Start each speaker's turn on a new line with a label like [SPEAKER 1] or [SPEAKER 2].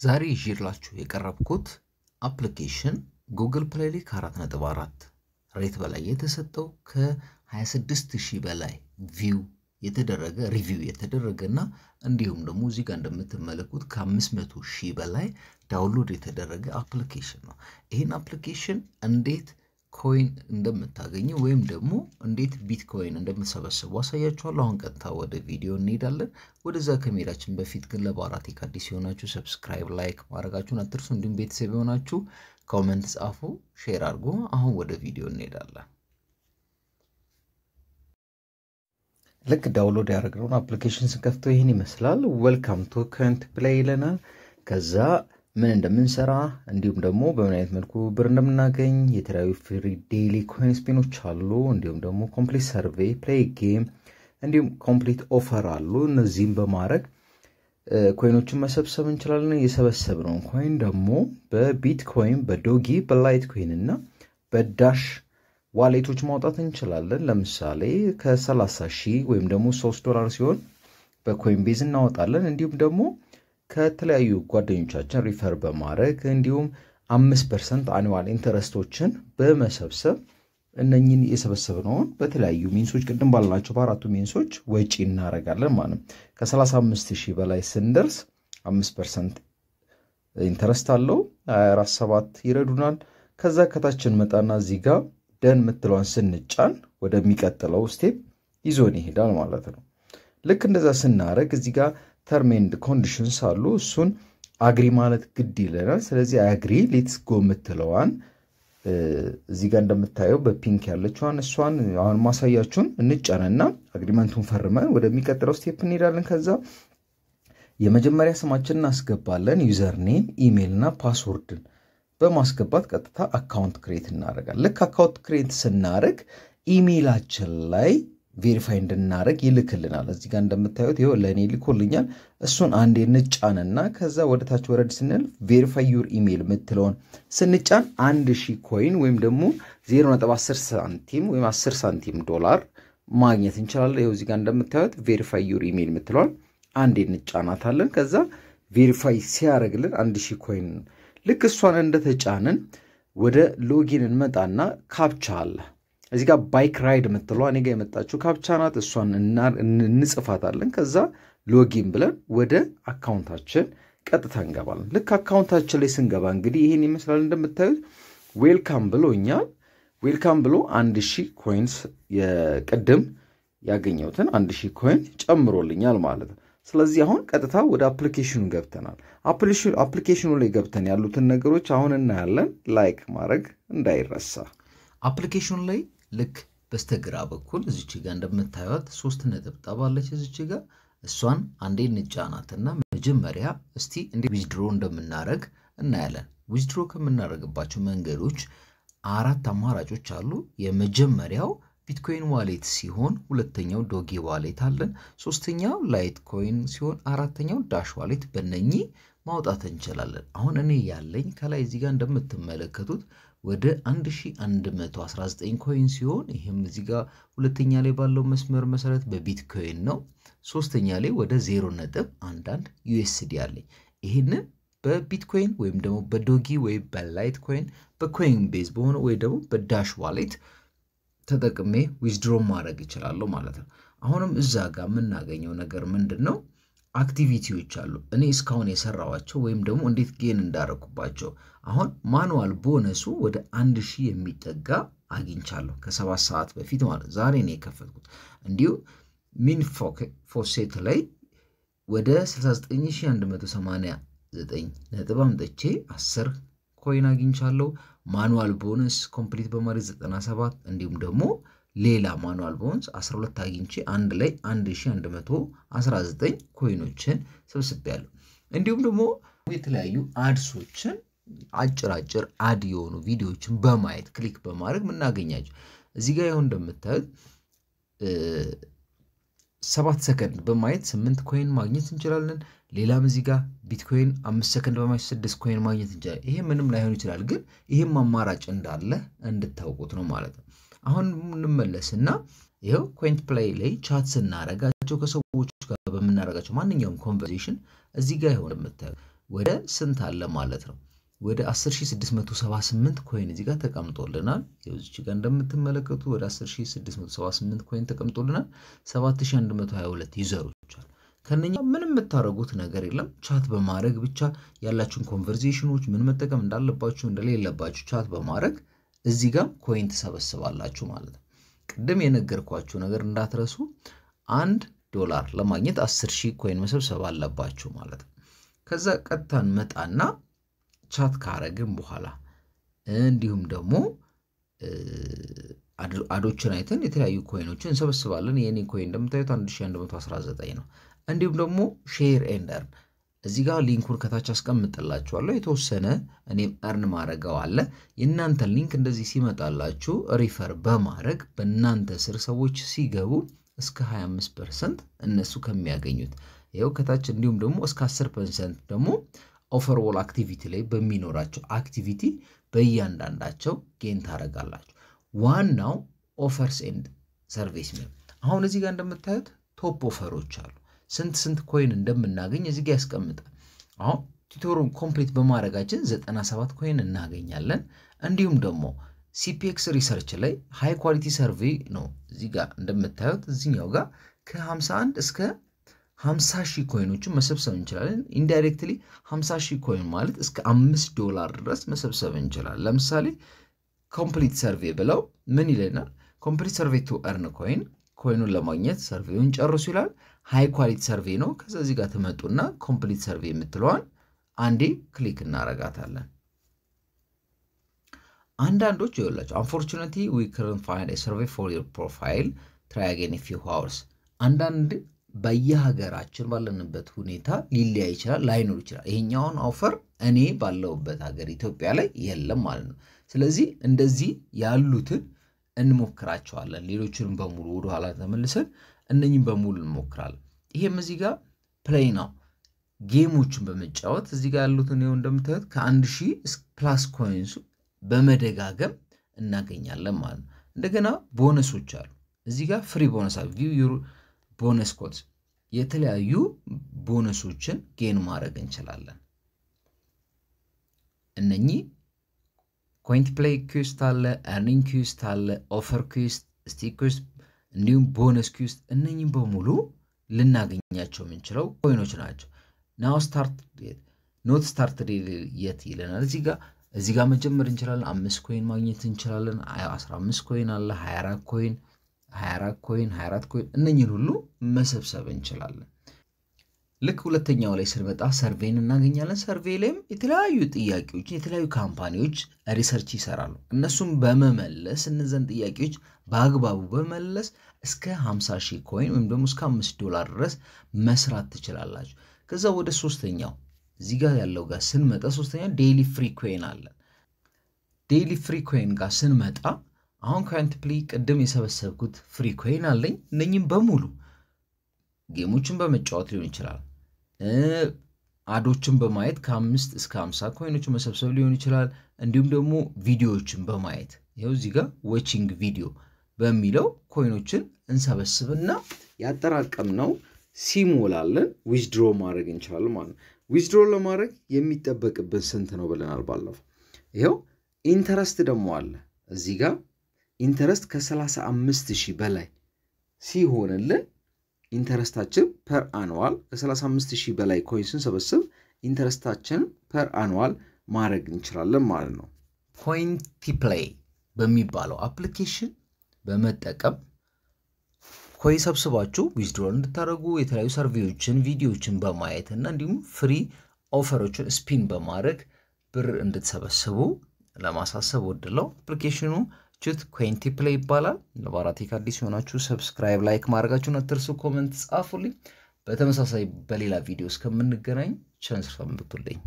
[SPEAKER 1] ዛሬ ይዤላችሁ የቀረብኩት አፕሊኬሽን ጉግል ፕሌይ ላይ ከ4.4 ሬት በላይ የተሰጠው ከ26000 በላይ ቪው የተደረገ ሪቪው የተደረገና እንዲሁም ደግሞ እዚህ ጋር እንደምትመለከቱት ከ500000 በላይ ዳውንሎድ የተደረገ አፕሊኬሽን ነው። ይሄን አፕሊኬሽን እንዴት ኮይን እንደምታገኙ ወይም ደግሞ እንዴት ቢትኮይን እንደምትሰበስቡ አሳያችኋለሁ። አሁን ቀጥታ ወደ ቪዲዮ እንሄዳለን። ወደዛ ከመሄዳችን በፊት ግን ለባራህ ቴክ አዲስ የሆናችሁ ሰብስክራይብ ላይክ ማድረጋችሁን አትርሱ። እንዲሁም ቤተሰብ የሆናችሁ ኮሜንት ጻፉ ሼር አድርጉ። አሁን ወደ ቪዲዮ እንሄዳለን። ልክ ዳውንሎድ ያደረግነው አፕሊኬሽን ስንከፍተው ይሄን ይመስላል። ዌልካም ቱ ኮይንቲፕላይ ይለናል። ከዛ ምን እንደምንሰራ እንዲሁም ደግሞ በምን አይነት መልኩ ብር እንደምናገኝ የተለያዩ ፍሪ ዴይሊ ኮይን ስፒኖች አሉ። እንዲሁም ደግሞ ኮምፕሊት ሰርቬይ ፕሌይ ጌም እንዲሁም ኮምፕሊት ኦፈር አሉ። እነዚህን በማድረግ ኮይኖችን መሰብሰብ እንችላለን። የሰበሰብነው ኮይን ደግሞ በቢትኮይን በዶጊ በላይትኮይን እና በዳሽ ዋሌቶች ማውጣት እንችላለን። ለምሳሌ ከ30000 ወይም ደግሞ $3 ሲሆን በኮይን ቤዝ እናወጣለን። እንዲሁም ደግሞ ከተለያዩ ጓደኞቻችን ሪፈር በማድረግ እንዲሁም 5% አኑዋል ኢንተረስቶችን በመሰብሰብ እነኚህን የሰበሰብነውን በተለያዩ ሚንሶች ቅድም ባልናቸው በአራቱ ሚንሶች ወጪ እናረጋለን ማለት ነው። ከ35000 በላይ ስንደርስ 5% ኢንተረስት አለው 247 ይረዱናል። ከዛ ከታችን መጣና እዚህ ጋር ደን ምትለውን ስንጫን ወደሚቀጥለው ስቴፕ ይዞን ይሄዳል ማለት ነው። ልክ እንደዛ ስናረግ እዚህ ጋር term and conditions አሉ። እሱን አግሪ ማለት ግድ ይለናል። ስለዚህ አግሪ ሌትስ ጎ ምትለዋን እዚህ ጋር እንደምታየው በፒንክ ያለችዋን እሷን አሁን ማሳያችሁን እንጫነና አግሪመንቱን ፈርመን ወደሚቀጥለው ስቴፕ እንሄዳለን። ከዛ የመጀመሪያ ስማችንን እናስገባለን። ዩዘር ኔም ኢሜል እና ፓስወርድን በማስገባት ቀጥታ አካውንት ክሬት እናደርጋለን። ልክ አካውንት ክሬት ስናደርግ ኢሜላችን ላይ ቬሪፋይ እንድናደርግ ይልክልናል። እዚህ ጋር እንደምታዩት ይሄው ለኔ ልኮልኛል። እሱን አንዴ እንጫንና ከዛ ወደ ታች ወረድ ስንል ቬሪፋይ ዩር ኢሜል ምትለውን ስንጫን 1000 ኮይን ወይም ደግሞ 0.10 ሳንቲም ወይም 10 ሳንቲም ዶላር ማግኘት እንችላለን። ይሄው እዚህ ጋር እንደምታዩት ቬሪፋይ ዩር ኢሜል ምትለውን አንዴ እንጫናታለን። ከዛ ቬሪፋይ ሲያደርግልን 1000 ኮይን ልክ እሷን እንደተጫንን ወደ ሎጊን እንመጣና ካፕቻ አለ እዚህ ጋር ባይክ ራይድ ምትለው እኔ ጋር የመጣችው ካፕቻ ናት። እሷን እንጽፋታለን። ከዛ ሎጊን ብለን ወደ አካውንታችን ቀጥታ እንገባለን። ልክ አካውንታችን ላይ ስንገባ እንግዲህ ይሄን ይመስላል። እንደምታዩት ዌልካም ብሎኛል። ዌልካም ብሎ 1000 ኮይንስ የቀደም ያገኘውትን 1000 ኮይን ጨምሮልኛል ማለት ነው። ስለዚህ አሁን ቀጥታ ወደ አፕሊኬሽኑ ገብተናል። አፕሊኬሽኑ ላይ ገብተን ያሉትን ነገሮች አሁን እናያለን። ላይክ ማድረግ እንዳይረሳ። አፕሊኬሽኑ ላይ ልክ በስተግራ በኩል እዚች ጋር እንደምታዩት 3 ነጥብ አለች እዚች ጋር እሷን አንዴ እንጫናትና መጀመሪያ እስቲ እንዴ ዊዝድሮ እንደምናረግ እናያለን። ዊዝድሮ ከምናረግባቸው መንገዶች 4 አማራጮች አሉ። የመጀመሪያው ቢትኮይን ዋሌት ሲሆን ሁለተኛው ዶጊ ዋሌት አለን፣ ሶስተኛው ላይትኮይን ሲሆን አራተኛው ዳሽ ዋሌት በእነኚህ ማውጣት እንችላለን። አሁን እኔ ያለኝ ከላይ እዚህ ጋር እንደምትመለከቱት ወደ 1119 ኮይን ሲሆን ይሄም እዚህ ጋር ሁለተኛ ላይ ባለው መስመር መሰረት በቢትኮይን ነው። ሶስተኛ ላይ ወደ 0.11 USD አለኝ። ይሄንን በቢትኮይን ወይም ደግሞ በዶጊ ወይ በላይትኮይን በኮይን ቤዝ በሆነ ወይ ደግሞ በዳሽ ዋሌት ተጠቅሜ ዊዝድሮ ማድረግ ይችላል ማለት ነው። አሁንም እዛ ጋር የምናገኘው ነገር ምንድነው? አክቲቪቲዎች አሉ። እኔ እስካሁን የሰራዋቸው ወይም ደግሞ እንዴት ጌን እንዳረኩባቸው አሁን ማኑዋል ቦነሱ ወደ 1000 የሚጠጋ አግኝቻለሁ ከ7 ሰዓት በፊት ማለት ዛሬ ነው የከፈትኩት። እንዲሁ ሚን ፎሴት ላይ ወደ 69189 ነጥብ አምጥቼ 10 ኮይን አግኝቻለሁ። ማኑዋል ቦነስ ኮምፕሊት በማድረግ 97 እንዲሁም ደግሞ ሌላ ማኑዋል ቦነስ 12 አግኝቼ አንድ ላይ 1119 ኮይኖችን ሰብስቤያለሁ። እንዲሁም ደግሞ የተለያዩ አድሶችን አጭር አድ የሆኑ ቪዲዮዎችን በማየት ክሊክ በማድረግ ምናገኛቸው እዚህ ጋር ይሁን እንደምታዩት 7 ሰከንድ በማየት 8 ኮይን ማግኘት እንችላለን። ሌላም እዚህ ጋር ቢትኮይን 5 ሰከንድ በማየት 6 ኮይን ማግኘት እንችላለን። ይሄ ምንም ላይሆን ይችላል፣ ግን ይሄም አማራጭ እንዳለ እንድታውቁት ነው ማለት ነው። አሁን እንመለስና ይሄው ኮይንቲፕላይ ላይ ቻት ስናረጋቸው ከሰዎች ጋር በመናረጋቸው ማንኛውም ኮንቨርሴሽን እዚህ ጋር ይሆን እንደምታዩት ወደ ስንት አለ ማለት ነው ወደ 10678 ኮይን እዚህ ጋር ተቀምጦልናል እዚህ ጋር እንደምትመለከቱ ወደ 10678 ኮይን ተቀምጦልናል 7122 ዩዘሮች አሉ ከነኛ ምንም የምታረጉት ነገር የለም ቻት በማድረግ ብቻ ያላችሁን ኮንቨርሴሽኖች ምን መጠቀም እንዳለባችሁ እንደሌለባችሁ ቻት በማድረግ እዚህ ጋር ኮይን ተሰበስባላችሁ ማለት ነው ቅድም የነገርኳችሁ ነገር እንዳትረሱ $1 ለማግኘት 10000 ኮይን መሰብሰብ አለባችሁ ማለት ነው ከዛ ቀጥታን መጣና ቻት ካረግን በኋላ እንዲሁም ደግሞ አዶችን አይተን የተለያዩ ኮይኖችን እንሰበስባለን የኔ ኮይን እንደምታዩት 1119 ነው እንዲሁም ደግሞ ሼር ኤንድ እርን እዚህ ጋር ሊንኩን ከታች አስቀምጥላችኋለሁ የተወሰነ እኔም እርን ማረጋው አለ የናንተ ሊንክ እንደዚህ ሲመጣላችሁ ሪፈር በማድረግ በእናንተ ስር ሰዎች ሲገቡ እስከ 25% እነሱ ከሚያገኙት ይሄው ከታች እንዲሁም ደግሞ እስከ 10% ደግሞ ኦፈር ዎል አክቲቪቲ ላይ በሚኖራቸው አክቲቪቲ በእያንዳንዳቸው ጌን ታረጋላችሁ ዋናው ኦፈርስ ኤንድ ሰርቪስ ነው አሁን እዚህ ጋር እንደምታዩት ቶፕ ኦፈሮች አሉ ስንት ኮይን እንደምናገኝ እዚህ ጋር ያስቀምጣል አሁን ቱቶሩን ኮምፕሊት በማድረጋችን 97 ኮይን እናገኛለን እንዲሁም ደግሞ ሲፒኤክስ ሪሰርች ላይ ሃይ ኳሊቲ ሰርቬይ ነው እዚህ ጋር እንደምታዩት እዚህኛው ጋር ከ51 እስከ 50000 ኮይኖችን መሰብሰብ እንችላለን ኢንዳይሬክትሊ 50000 ኮይን ማለት እስከ $5 ድረስ መሰብሰብ እንችላለን ለምሳሌ ኮምፕሊት ሰርቬይ ብለው ምን ይለናል ኮምፕሊት ሰርቬይ ቱ earn ኮይኑን ለማግኘት ሰርቬዩን ጨርሱ ይላል ሃይ ኳሊቲ ሰርቬይ ነው ከዛ እዚህ ጋር ተመጡና ኮምፕሊት ሰርቬይ የምትለዋን አንዴ ክሊክ እናረጋታለን አንዳንዶች ይወላችሁ unfortunately we couldn't find a survey for your profile try again in a few hours አንዳንድ በየሀገራችን ባለንበት ሁኔታ ሊለያይ ይችላል ላይኖር ይችላል ይሄኛውን ኦፈር እኔ ባለውበት ሀገር ኢትዮጵያ ላይ የለም ማለት ነው ስለዚህ እንደዚህ ያሉትን እንሞክራቸዋለን ሌሎችንም በሙሉ ወደ ኋላ ተመልሰን እነኚህን በሙሉ እንሞክራለን ይሄም እዚህ ጋር ፕሌይ ነው ጌሞችን በመጫወት እዚህ ጋር ያሉትን ነው እንደምታዩት ከ1000 ፕላስ ኮይንስ በመደጋገም እናገኛለን ማለት ነው እንደገና ቦነሶች አሉ እዚህ ጋር ፍሪ ቦነስ አሉ ቪው ዩር ቦነስ ኮድስ የተለያዩ ቦነሶችን ጌን ማድረግ እንችላለን እነኚህ Cointiply quest አለ earning quest አለ offer quest stick quest እንዲሁም ቦነስ quest እነኚህን በሙሉ ልናገኛቸው የምንችለው ኮይኖች ናቸው now start not started yet ይለናል እዚህ ጋር መጀመር እንችላለን 5 ኮይን ማግኘት እንችላለን 15 ኮይን አለ 24 ኮይን እነኚህን ሁሉ መሰብሰብ እንችላለን ልክ ሁለተኛው ላይ ስንመጣ ሰርቬይን እናገኛለን ሰርቬይ ላይም የተለያዩ ጥያቄዎች የተለያዩ ካምፓኒዎች ሪሰርች ይሰራሉ እነሱም በመመለስ እነዛን ጥያቄዎች በአግባቡ በመመለስ እስከ 50000 ኮይን ወይም ደግሞ እስከ $5 ድረስ መስራት ትችላላችሁ ከዛ ወደ ሶስተኛው እዚህ ጋር ያለው ጋር ስንመጣ ሶስተኛው ዴይሊ ፍሪ ኮይን አለ ዴይሊ ፍሪ ኮይን ጋር ስንመጣ አሁን Cointiply ቀደም የሰበሰብኩት ፍሪ ኮይን አለኝ እነኚህም በሙሉ ጌሞችን በመጫወት ሊሆን ይችላል አዶችን በማየት ከ5 እስከ 50 ኮይኖች መሰብሰብ ሊሆን ይችላል እንዲሁም ደግሞ ቪዲዮዎችን በማየት ይሄው እዚህ ጋር ዋቺንግ ቪዲዮ በሚለው ኮይኖችን እንሰበስብና ያጠራቀምነው ሲሞላልን ዊዝድሮ ማድረግ እንችላለን ማለት ነው ዊዝድሮ ለማድረግ የሚጠበቅብን ስንት ነው ብለናል ባለፈው ይሄው ኢንተረስት ደግሞ አለ እዚህ ጋር ኢንተረስት ከ35000 በላይ ሲሆንልን ኢንተረስታችን ፐር አኑዋል ከ35000 በላይ ኮይንስን ሰበስብ ኢንተረስታችን ፐር አኑዋል ማድረግ እንችላለን ማለት ነው Cointiply በሚባለው አፕሊኬሽን በመጠቀም ኮይን ሰብስባችሁ ዊዝድሮ እንድታረጉ የተለያዩ ሰርቬዮችን ቪዲዮዎችን በማየት እና እንዲሁም ፍሪ ኦፈሮችን ስፒን በማድረግ ብር እንድትሰበስቡ ለማሳሰብ ወድለው አፕሊኬሽኑ Cointiply ይባላል ለባራቴክ አዲስ ሆናችሁ ሰብስክራይብ ላይክ ማድረጋችሁን አትርሱ ኮሜንት ጻፉልኝ በተመሳሳይ በሌላ ቪዲዮ እስከምንገናኝ ቻንስ ፈምብቱልኝ